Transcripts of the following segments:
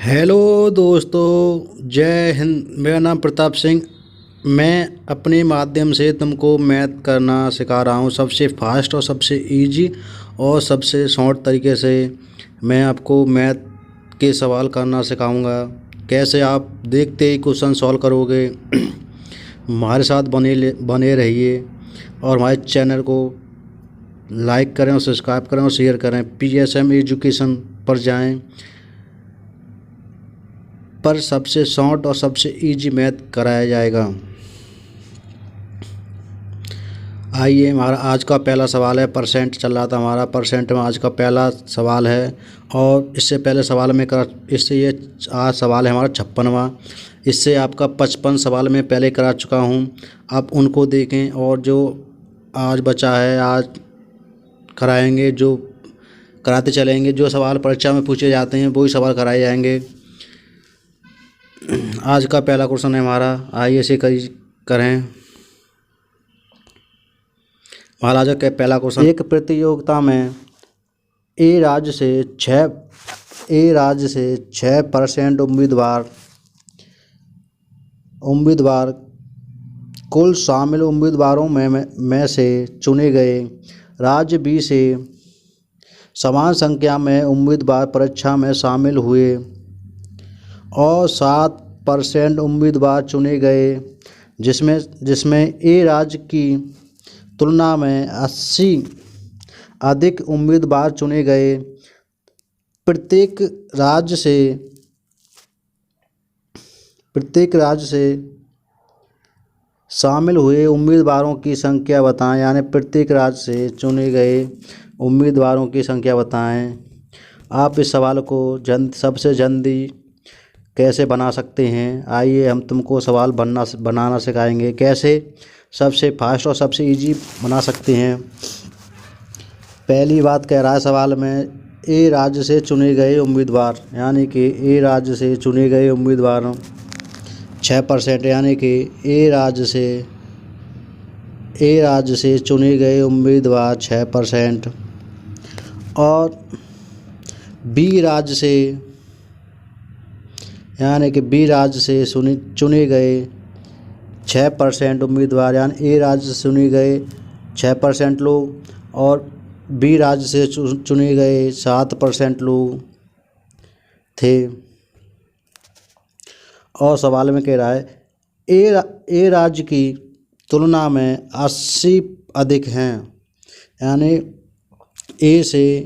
Hello दोस्तों, जय हिंद। मेरा नाम प्रताप सिंह। मैं अपने माध्यम से तुमको मैथ करना सिखा रहा हूँ, सबसे फास्ट और सबसे इजी और सबसे शॉर्ट तरीके से। मैं आपको मैथ के सवाल करना सिखाऊंगा, कैसे आप देखते ही क्वेश्चन सॉल्व करोगे। हमारे साथ बने रहिए और हमारे चैनल को लाइक करें और सब्सक्राइब करें और शेयर करें। PSM एजुकेशन पर जाएं, पर सबसे शॉर्ट और सबसे इजी मैथ कराया जाएगा। आइए, हमारा आज का पहला सवाल है। परसेंट चल रहा था हमारा, परसेंट में आज का पहला सवाल है। और इससे पहले सवाल में इससे ये आज सवाल है हमारा 56वां। इससे आपका 55 सवाल में पहले करा चुका हूँ। आप उनको देखें और जो आज बचा है आज कराएंगे, जो कराते चलेंगे। जो सवाल परीक्षा में पूछे जाते हैं वही सवाल कराए जाएंगे। आज का पहला क्वेश्चन है हमारा, आइए इसे करें। महाराजा का पहला क्वेश्चन, एक प्रतियोगिता में ए राज्य से 6% उम्मीदवार कुल शामिल उम्मीदवारों में से चुने गए। राज्य बी से समान संख्या में उम्मीदवार परीक्षा में शामिल हुए और 7% उम्मीदवार चुने गए, जिसमें ए राज्य की तुलना में 80 अधिक उम्मीदवार चुने गए। प्रत्येक राज्य से शामिल हुए उम्मीदवारों की संख्या बताएं। यानी प्रत्येक राज्य से चुने गए उम्मीदवारों की संख्या बताएं। आप इस सवाल को सबसे जल्दी कैसे बना सकते हैं, आइए हम तुमको सवाल बनाना सिखाएंगे। कैसे सबसे फास्ट और सबसे इजी बना सकते हैं। पहली बात कह रहा है सवाल में, ए राज्य से चुने गए उम्मीदवार, यानी कि ए राज्य से चुने गए उम्मीदवार 6%, यानी कि ए राज्य से चुने गए उम्मीदवार 6%। और बी राज्य से, यानी कि बी राज्य से चुने गए 6% उम्मीदवार, यानी ए राज्य से चुने गए 6% लोग और बी राज्य से चुने गए 7% लोग थे। और सवाल में कह रहा है, ए राज्य की तुलना में 80 अधिक हैं, यानी ए से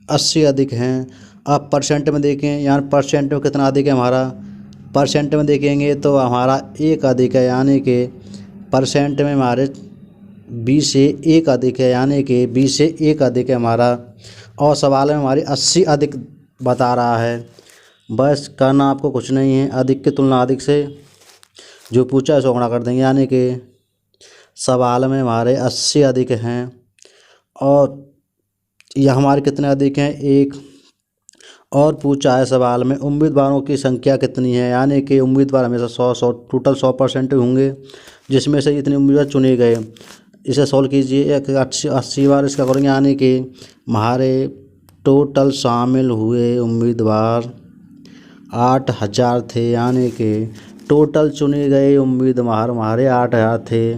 80 अधिक हैं। आप परसेंट में देखें, यानी परसेंट में कितना अधिक है हमारा। परसेंट में देखेंगे तो हमारा 1 अधिक है, यानी कि परसेंट में हमारे 20 से 1 अधिक है, यानी कि 20 से 1 अधिक है हमारा। और सवाल में हमारी 80 अधिक बता रहा है। बस करना आपको कुछ नहीं है, अधिक की तुलना अधिक से जो पूछा है सो गुणा कर देंगे, यानी कि सवाल में हमारे 80 अधिक हैं। और यह हमारे कितने अधिक हैं, 1। और पूछा है सवाल में उम्मीदवारों की संख्या कितनी है, यानी कि उम्मीदवार हमेशा 100 टोटल 100% होंगे, जिसमें से इतने उम्मीदवार चुने गए। इसे सॉल्व कीजिए, 80 बार इसका करेंगे, यानी कि हमारे टोटल शामिल हुए उम्मीदवार 8000 थे, यानी कि टोटल चुने गए उम्मीदवार हमारे 8000 थे।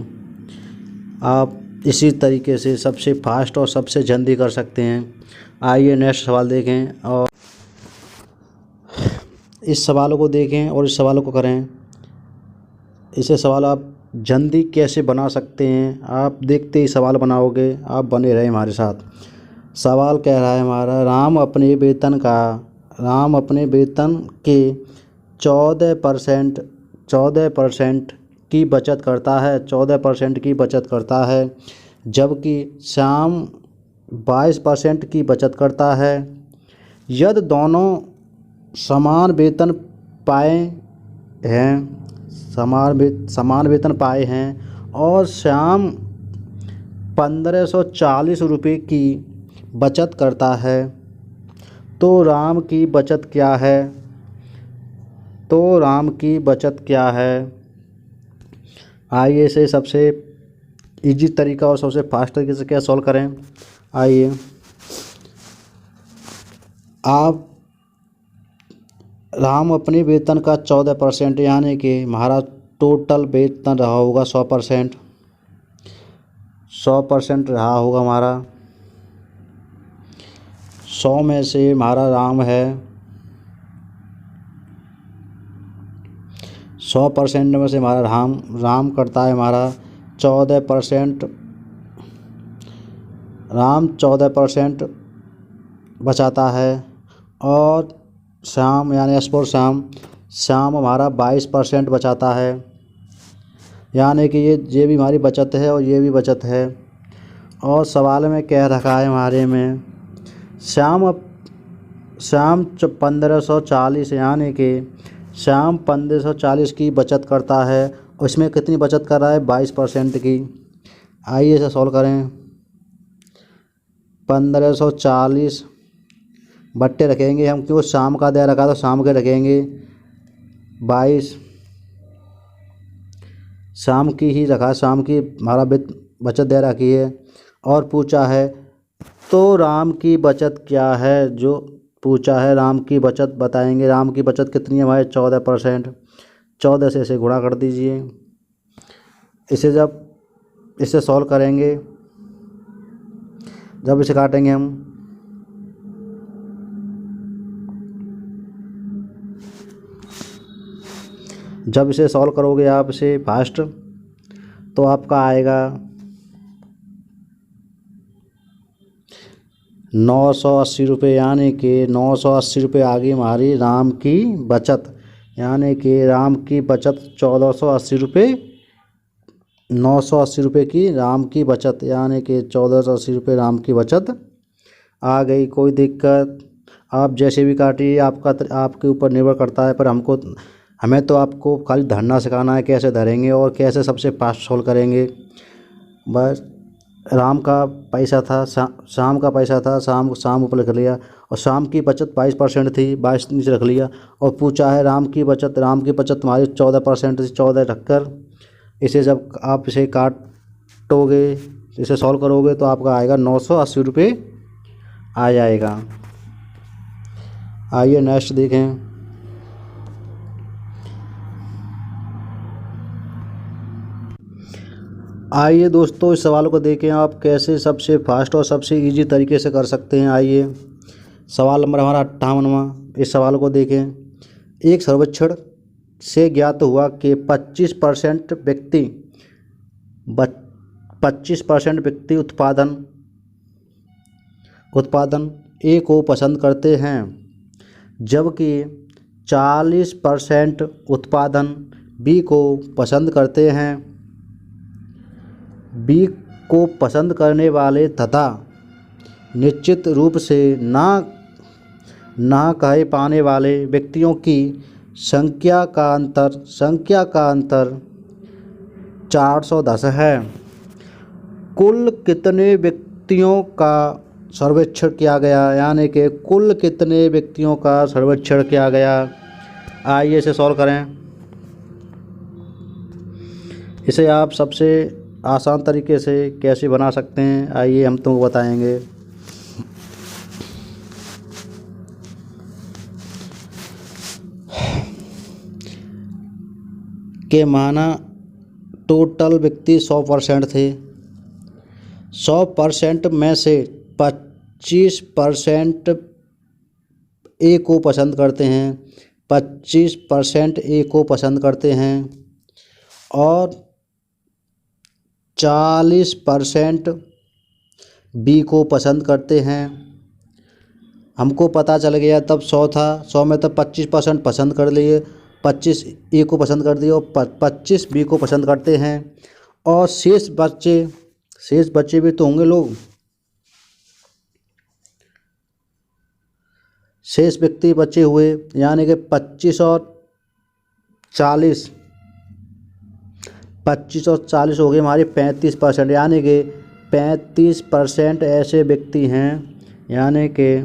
आप इसी तरीके से सबसे फास्ट और सबसे जल्दी कर सकते हैं। आइए नेक्स्ट सवाल देखें और इस सवाल को देखें और इस सवाल को करें। इसे सवाल आप जल्दी कैसे बना सकते हैं, आप देखते ही सवाल बनाओगे। आप बने रहे हमारे साथ। सवाल कह रहा है हमारा, राम अपने वेतन के 14% की बचत करता है, 14% की बचत करता है, जबकि श्याम 22% की बचत करता है। यदि दोनों समान वेतन पाए हैं और श्याम 1540 रुपये की बचत करता है, तो राम की बचत क्या है। आइए इसे सबसे इजी तरीका और सबसे फास्ट तरीके से क्या सॉल्व करें। आइए, आप राम अपने वेतन का 14% यानी कि हमारा टोटल वेतन रहा होगा 100%। 100% रहा होगा हमारा। 100 में से हमारा राम है 100% में से हमारा राम करता है हमारा 14%। राम 14% बचाता है और श्याम यानी एस फॉर श्याम हमारा 22% बचाता है। यानी कि ये भी हमारी बचत है और ये भी बचत है। और सवाल में कह रखा है हमारे में श्याम 1540 यानी कि श्याम 1540 की बचत करता है। उसमें कितनी बचत कर रहा है? 22% की। आइए इसे सॉल्व करें। 1540 बट्टे रखेंगे हम, क्योंकि शाम का दे रखा तो शाम के रखेंगे। 22 शाम की ही रखा, शाम की हमारा बचत दे रखी है। और पूछा है तो राम की बचत क्या है? जो पूछा है राम की बचत बताएंगे। राम की बचत कितनी है हमारे? 14%। 14 से इसे गुणा कर दीजिए। इसे सॉल्व करेंगे, जब इसे काटेंगे हम, जब इसे सॉल्व करोगे आप इसे फास्ट, तो आपका आएगा 980 रुपये। यानी कि 980 रुपये आ गई हमारी राम की बचत। यानी कि राम की बचत 1480 रुपये। 980 रुपये की राम की बचत, यानी कि 1480 रुपये राम की बचत आ गई। कोई दिक्कत? आप जैसे भी काटिए, आपके ऊपर निर्भर करता है। पर हमें तो आपको खाली धरना सिखाना है, कैसे धरेंगे और कैसे सबसे फास्ट सोल्व करेंगे। बस राम का पैसा था, शाम का पैसा था, शाम ऊपर लिख लिया। और शाम की बचत 22% थी, 22 नीचे रख लिया। और पूछा है राम की बचत तुम्हारी 14% थी, 14 रखकर इसे जब आप इसे काटोगे, इसे सॉल्व करोगे तो आपका आएगा 980 रुपये आ जाएगा। आइए नेक्स्ट देखें। आइए दोस्तों इस सवाल को देखें आप कैसे सबसे फास्ट और सबसे इजी तरीके से कर सकते हैं। आइए सवाल नंबर हमारा 58वां। इस सवाल को देखें। एक सर्वेक्षण से ज्ञात हुआ कि 25% व्यक्ति उत्पादन ए को पसंद करते हैं, जबकि 40% उत्पादन बी को पसंद करते हैं। बी को पसंद करने वाले तथा निश्चित रूप से ना कह पाने वाले व्यक्तियों की संख्या का अंतर 410 है। कुल कितने व्यक्तियों का सर्वेक्षण किया गया? यानी कि कुल कितने व्यक्तियों का सर्वेक्षण किया गया? आइए इसे सॉल्व करें। इसे आप सबसे आसान तरीके से कैसे बना सकते हैं, आइए हम तुमको बताएंगे। के माना टोटल व्यक्ति 100% थे। 100% में से 25% ए को पसंद करते हैं, 25% ए को पसंद करते हैं और 40% बी को पसंद करते हैं। हमको पता चल गया तब 100 था, 100 में तब 25% पसंद कर लिए, 25 ए को पसंद कर दिए और 25 बी को पसंद करते हैं। और शेष बच्चे भी तो होंगे लोग, शेष व्यक्ति बचे हुए, यानी कि 25 और 40 हो गए हमारे 35%। यानी कि 35% ऐसे व्यक्ति हैं, यानी कि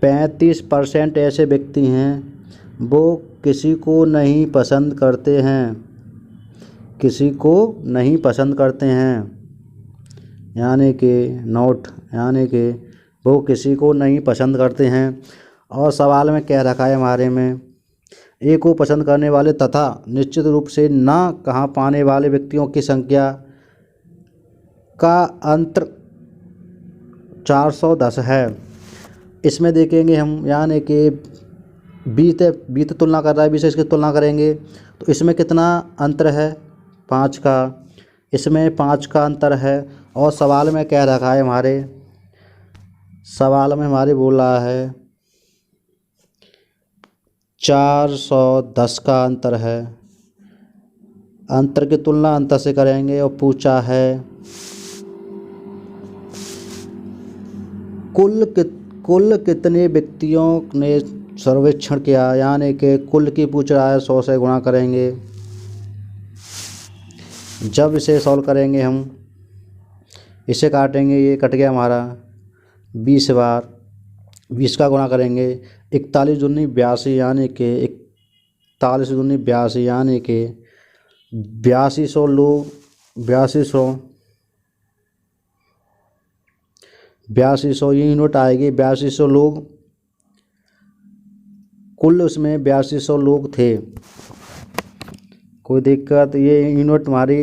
35% ऐसे व्यक्ति हैं वो किसी को नहीं पसंद करते हैं, किसी को नहीं पसंद करते हैं। यानी कि वो किसी को नहीं पसंद करते हैं। और सवाल में कह रखा है हमारे में, ए को पसंद करने वाले तथा निश्चित रूप से ना कहाँ पाने वाले व्यक्तियों की संख्या का अंतर 410 है। इसमें देखेंगे हम, यानी कि 20 तुलना कर रहा है, 20 से इसकी तुलना करेंगे तो इसमें कितना अंतर है, 5 का, इसमें 5 का अंतर है। और सवाल में कह रखा है हमारे, सवाल में हमारे बोल रहा है 410 का अंतर है। अंतर की तुलना अंतर से करेंगे और पूछा है कुल कितने व्यक्तियों ने सर्वेक्षण किया, यानी कि कुल की पूछ रहा है, 100 से गुणा करेंगे। जब इसे सॉल्व करेंगे हम, इसे काटेंगे, ये कट गया हमारा 20 बार, 20 का गुणा करेंगे 41 दूनी 82, यानी कि 41 दूनी 82, यानी कि 8200 लोग, 8200 यूनिट आएगी। 8200 लोग कुल, उसमें 8200 लोग थे। कोई दिक्कत, ये यूनिट हमारी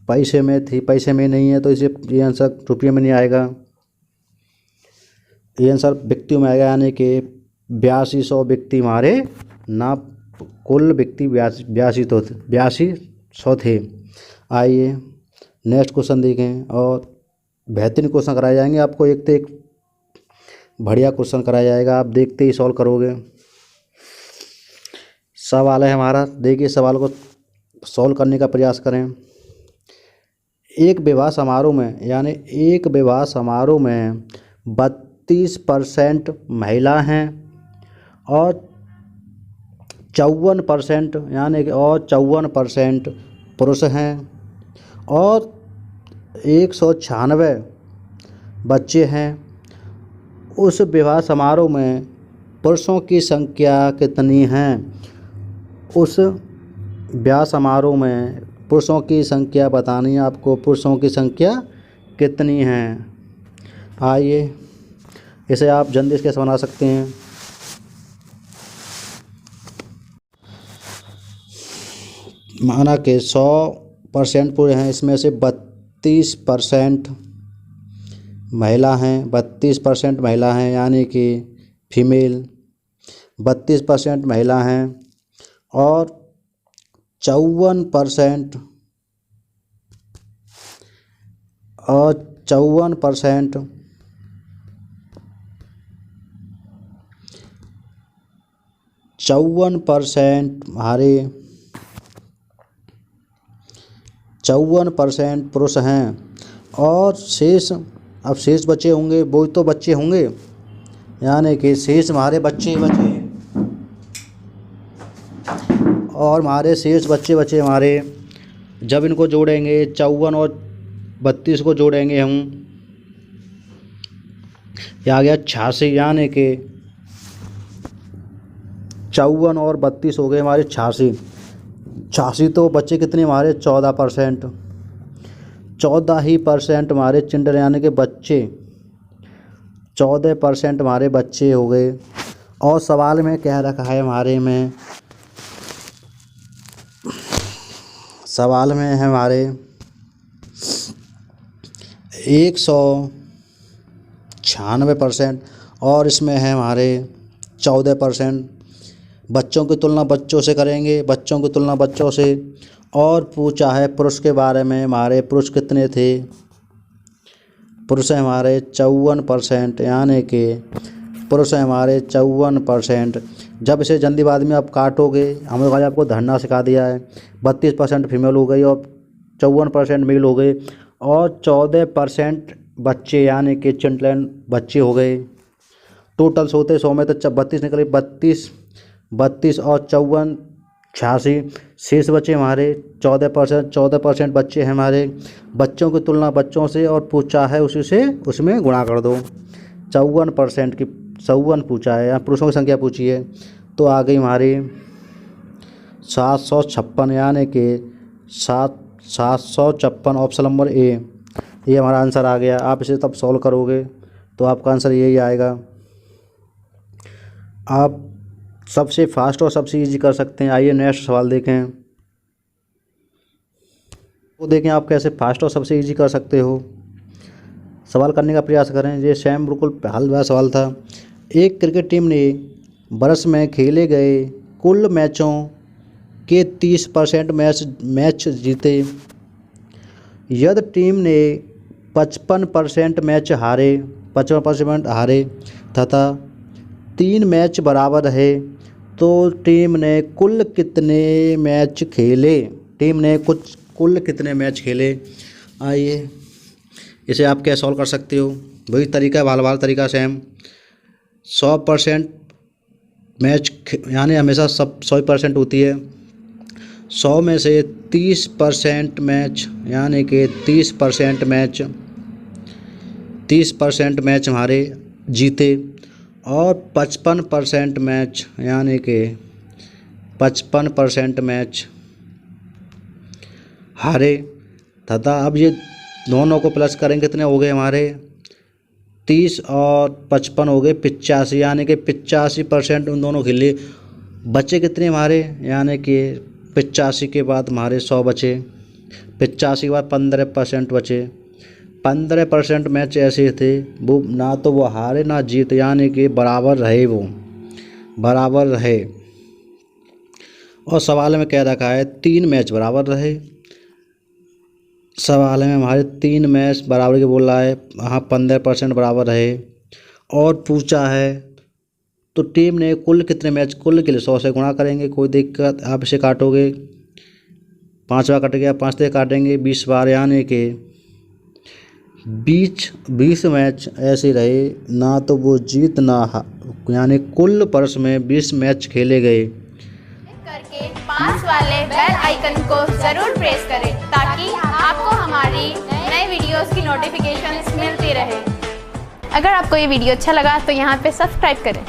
पैसे में थी, पैसे में नहीं है तो इसे ये आंसर रुपये में नहीं आएगा, ये आंसर व्यक्तियों में आएगा, यानी कि 8200 व्यक्ति हमारे ना, कुल व्यक्ति 8200 थे। आइए नेक्स्ट क्वेश्चन देखें, और बेहतरीन क्वेश्चन कराए जाएंगे आपको, एक तो एक बढ़िया क्वेश्चन कराया जाएगा, आप देखते ही सॉल्व करोगे। सवाल है हमारा, देखिए सवाल को सॉल्व करने का प्रयास करें। एक विवाह समारोह में, यानी एक विवाह समारोह में 32% महिला हैं और 54%, यानी कि और 54% पुरुष हैं और 196 बच्चे हैं। उस विवाह समारोह में पुरुषों की संख्या कितनी है? उस विवाह समारोह में पुरुषों की संख्या बतानी है आपको, पुरुषों की संख्या कितनी है। आइए इसे आप जल्दी से कैसे बना सकते हैं। माना कि 100% पुरुष हैं, इसमें से 32% महिला हैं, 32% महिला हैं, यानी कि फीमेल 32% महिला हैं और 54% हमारे 54% पुरुष हैं और शेष, अब शेष बच्चे होंगे, वो तो बच्चे होंगे, यानी कि शेष हमारे बच्चे बचे, और हमारे शेष बच्चे बचे हमारे, जब इनको जोड़ेंगे 54 और 32 को जोड़ेंगे हम, ये आ गया 86, यानी कि 54 और 32 हो गए हमारे 86। तो बच्चे कितने हमारे 14%, 14% हमारे चिल्ड्रन, यानी कि बच्चे 14% हमारे बच्चे हो गए। और सवाल में कह रखा है हमारे में, सवाल में है हमारे 196% और इसमें है हमारे 14%। बच्चों की तुलना बच्चों से करेंगे, बच्चों की तुलना बच्चों से। और पूछा है पुरुष के बारे में, हमारे पुरुष कितने थे? पुरुष है हमारे 54%, यानी कि पुरुष है हमारे 54%। जब इसे जल्दीबाजी में आप काटोगे, हम लोग आज आपको धरना सिखा दिया है, 32% फीमेल हो गई और 54% मेल हो गए और 14% बच्चे, यानी कि चिल्ड्रन बच्चे हो गए। टोटल सोते 100 में तो 32 निकले, 32 और 54 86। शेष बच्चे हमारे 14% बच्चे हैं हमारे। बच्चों की तुलना बच्चों से और पूछा है उसी से, उसमें गुणा कर दो। 54% की 54 पूछा है, यहाँ पुरुषों की संख्या पूछी है, तो आ गई हमारी 756, यानी कि 756, ऑप्शन नंबर ए, ये हमारा आंसर आ गया। आप इसे तब सॉल्व करोगे तो आपका आंसर यही आएगा। आप सबसे फास्ट और सबसे इजी कर सकते हैं। आइए नेक्स्ट सवाल देखें। वो देखें आप कैसे फास्ट और सबसे इजी कर सकते हो। सवाल करने का प्रयास करें। ये सेम बिल्कुल हल वाला सवाल था। एक क्रिकेट टीम ने वर्ष में खेले गए कुल मैचों के 30% मैच जीते। यदि टीम ने 55% मैच हारे 55% हारे तथा 3 मैच बराबर रहे तो टीम ने कुल कितने मैच खेले। कुल कितने मैच खेले। आइए इसे आप कैसे सॉल्व कर सकते हो। वही तरीका वाला तरीका सेम। 100% मैच यानी हमेशा सब 100% होती है। 100 में से 30% मैच यानी कि 30% मैच हमारे जीते और 55% मैच यानी कि 55% मैच हारे तथा अब ये दोनों को प्लस करेंगे कितने हो गए हमारे 30 और 55 हो गए 85 यानी कि 85% उन दोनों के लिए बचे कितने हमारे यानी कि 85 के बाद हमारे 100 बचे। 85 के बाद 15% बचे। 15% मैच ऐसे थे वो ना तो वो हारे ना जीते यानी कि बराबर रहे, वो बराबर रहे। और सवाल में कह रखा है 3 मैच बराबर रहे। सवाल में हमारे 3 मैच बराबर के बोल रहा है। हाँ 15% बराबर रहे और पूछा है तो टीम ने कुल कितने मैच, कुल के लिए 100 से गुणा करेंगे, कोई दिक्कत। आप इसे काटोगे 5 बार कट गया 5 से काटेंगे 20 बार यानी कि 20 मैच ऐसे रहे ना तो वो जीत ना यानी कुल वर्ष में 20 मैच खेले गए। करके पास वाले बेल आइकन को जरूर प्रेस करें ताकि आपको हमारी नए वीडियोस की नोटिफिकेशंस मिलती रहे। अगर आपको ये वीडियो अच्छा लगा तो यहाँ पे सब्सक्राइब करें।